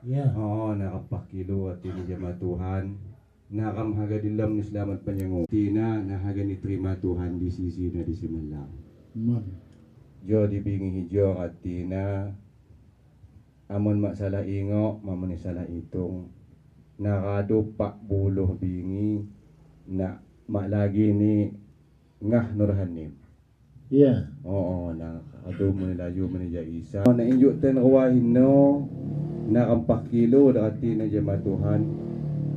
Yeah. Oo, nakapakilo at tinijama Tuhan. Nakamhaga dilam ni selamat panyango. Tina, nahaga ni terima Tuhan di sisi na di simalang. Man. Jo di bingi hijau at tina. Amon mak salah ingo, mamon salah itong. Nakado pak buluh bingi. Na mak lagi ni ngah nurhanim. Yeah. Oo, nakado mo nila yu manija isa. Na inyo ten kawahin no. Nakampakilo dati na jama Tuhan.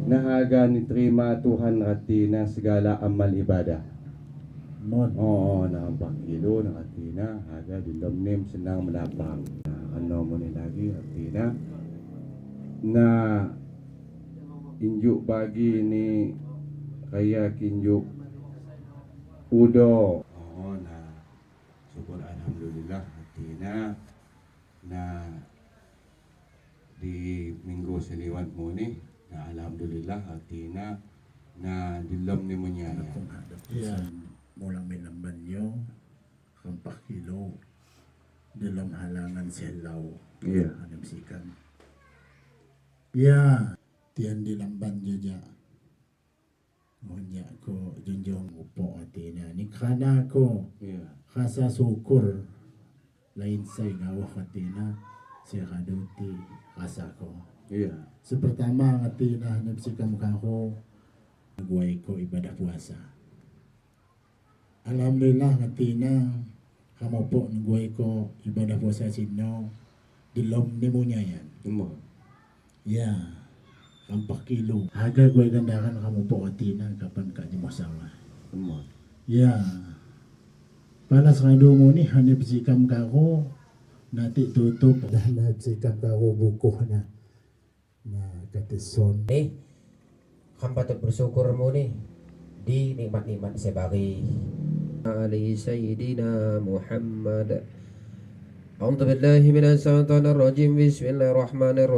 Nahaga ni terima Tuhan dati na segala amal ibadah. Man. Oo, nakampakilo dati na haga dilomnim senang melapang. Ano mo ni lagi dati na injuk bagi ni kaya kinjuk udo. Oo, na syukur alhamdulillah dati na di minggu seliwat mo ni na alhamdulillah artina na dilom ni mo niya Kung hadap yeah. Mulang minamban nyo, kampak kilo, dalam halangan selaw. Iya. Anamsikan. Yeah. Tiyan dilamban nyo dya. Ngunya ko junjong upo atina. Nikana ko, iya kasa syukur. Lain say ngawah atina. Siya kaduti, kasa ko. iya So pertama atina, namsikan ko. Nagway ko ibadah puasa. Alhamdulillah ngatina kamu po nagway ko ibadah puasa sino dilom ni mo niya yan. mo Yeah. Kampak kilo. Haga gway gandakan kamu po ngatina kapan ka di masawa. mo Yeah. Palas nga mo ni hanip sikam ka ko nati tutup. Dahil sikam ka ko buko na katison. Hamba bersyukur mo ni di nikmat-nikmat sebagai Ali Sayyidina Muhammad. A'udzu billahi minasyaitonir rajim. Bismillahirrahmanirrahim.